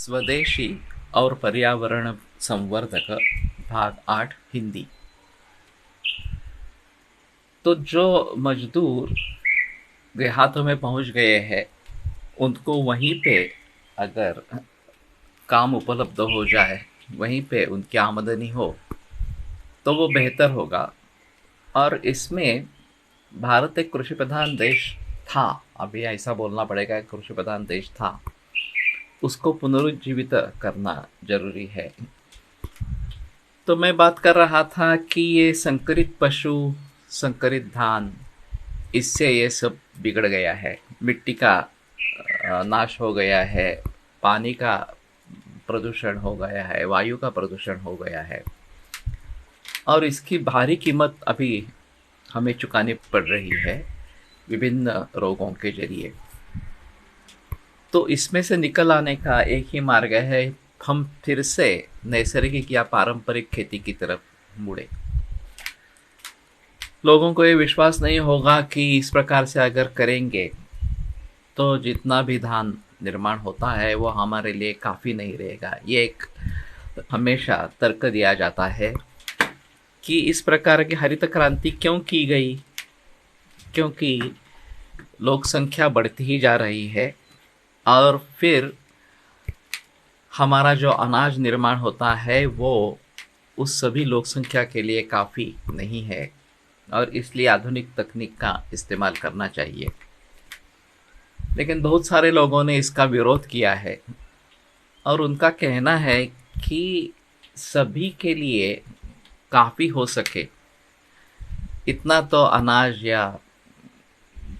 स्वदेशी और पर्यावरण संवर्धक भाग 8 हिंदी। तो जो मजदूर देहातों में पहुंच गए हैं उनको वहीं पे अगर काम उपलब्ध हो जाए, वहीं पे उनकी आमदनी हो तो वो बेहतर होगा। और इसमें भारत एक कृषि प्रधान देश था, अभी ऐसा बोलना पड़ेगा, कृषि प्रधान देश था, उसको पुनरुज्जीवित करना जरूरी है। तो मैं बात कर रहा था कि ये संकरित पशु, संकरित धान, इससे ये सब बिगड़ गया है। मिट्टी का नाश हो गया है, पानी का प्रदूषण हो गया है, वायु का प्रदूषण हो गया है, और इसकी भारी कीमत अभी हमें चुकानी पड़ रही है विभिन्न रोगों के जरिए। तो इसमें से निकल आने का एक ही मार्ग है, हम फिर से नैसर्गिक या पारंपरिक खेती की तरफ मुड़े। लोगों को ये विश्वास नहीं होगा कि इस प्रकार से अगर करेंगे तो जितना भी धान निर्माण होता है वो हमारे लिए काफ़ी नहीं रहेगा। ये एक हमेशा तर्क दिया जाता है कि इस प्रकार की हरित क्रांति क्यों की गई, क्योंकि लोक संख्या बढ़ती ही जा रही है और फिर हमारा जो अनाज निर्माण होता है वो उस सभी लोक संख्या के लिए काफ़ी नहीं है, और इसलिए आधुनिक तकनीक का इस्तेमाल करना चाहिए। लेकिन बहुत सारे लोगों ने इसका विरोध किया है और उनका कहना है कि सभी के लिए काफ़ी हो सके इतना तो अनाज या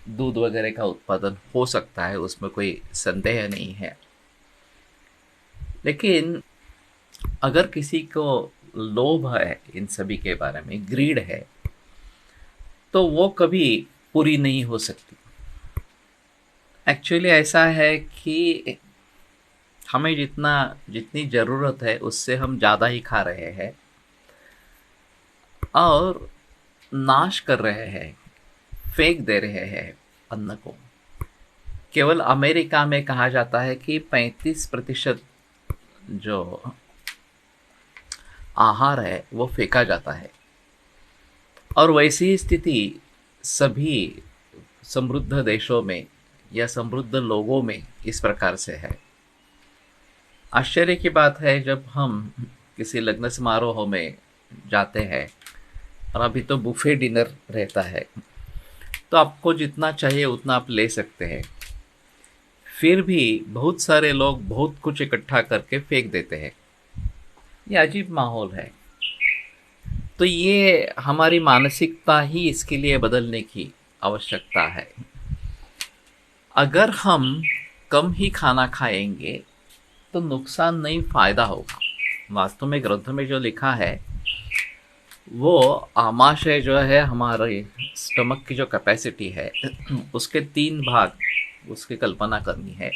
दूध वगैरह का उत्पादन हो सकता है, उसमें कोई संदेह नहीं है। लेकिन अगर किसी को लोभ है इन सभी के बारे में, ग्रीड है, तो वो कभी पूरी नहीं हो सकती। एक्चुअली ऐसा है कि हमें जितनी ज़रूरत है उससे हम ज़्यादा ही खा रहे हैं और नाश कर रहे हैं, फेंक दे रहे हैं अन्न को। केवल अमेरिका में कहा जाता है कि 35% जो आहार है वो फेंका जाता है, और वैसी ही स्थिति सभी समृद्ध देशों में या समृद्ध लोगों में इस प्रकार से है। आश्चर्य की बात है, जब हम किसी लग्न समारोह में जाते हैं और अभी तो बुफे डिनर रहता है, तो आपको जितना चाहिए उतना आप ले सकते हैं, फिर भी बहुत सारे लोग बहुत कुछ इकट्ठा करके फेंक देते हैं। ये अजीब माहौल है। तो ये हमारी मानसिकता ही इसके लिए बदलने की आवश्यकता है। अगर हम कम ही खाना खाएंगे तो नुकसान नहीं, फायदा होगा। वास्तव में ग्रंथ में जो लिखा है वो आमाशय जो है, हमारे स्टमक की जो कैपेसिटी है उसके 3 भाग उसकी कल्पना करनी है।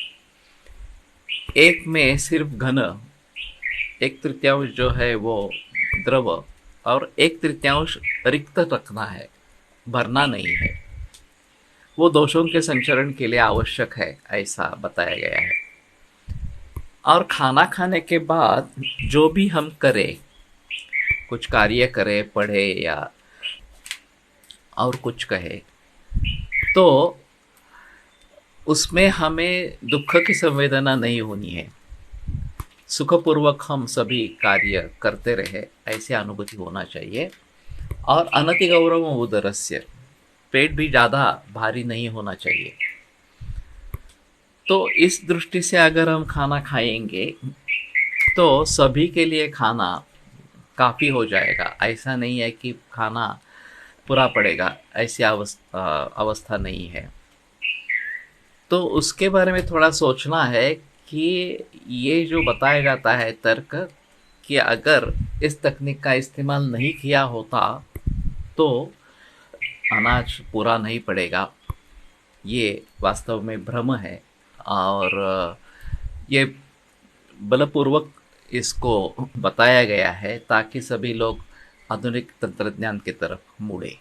एक में सिर्फ घन, 1/3 जो है वो द्रव, और 1/3 रिक्त रखना है, भरना नहीं है। वो दोषों के संचरण के लिए आवश्यक है, ऐसा बताया गया है। और खाना खाने के बाद जो भी हम करें, कुछ कार्य करें, पढ़े या और कुछ कहे, तो उसमें हमें दुख की संवेदना नहीं होनी है। सुखपूर्वक हम सभी कार्य करते रहे, ऐसी अनुभूति होना चाहिए। और अनति गौरव उदरस्य, पेट भी ज़्यादा भारी नहीं होना चाहिए। तो इस दृष्टि से अगर हम खाना खाएंगे तो सभी के लिए खाना काफ़ी हो जाएगा। ऐसा नहीं है कि खाना पूरा पड़ेगा, ऐसी अवस्था नहीं है। तो उसके बारे में थोड़ा सोचना है कि ये जो बताया जाता है तर्क, कि अगर इस तकनीक का इस्तेमाल नहीं किया होता तो अनाज पूरा नहीं पड़ेगा, ये वास्तव में भ्रम है। और ये बलपूर्वक इसको बताया गया है ताकि सभी लोग आधुनिक तंत्रज्ञान की तरफ मुड़े।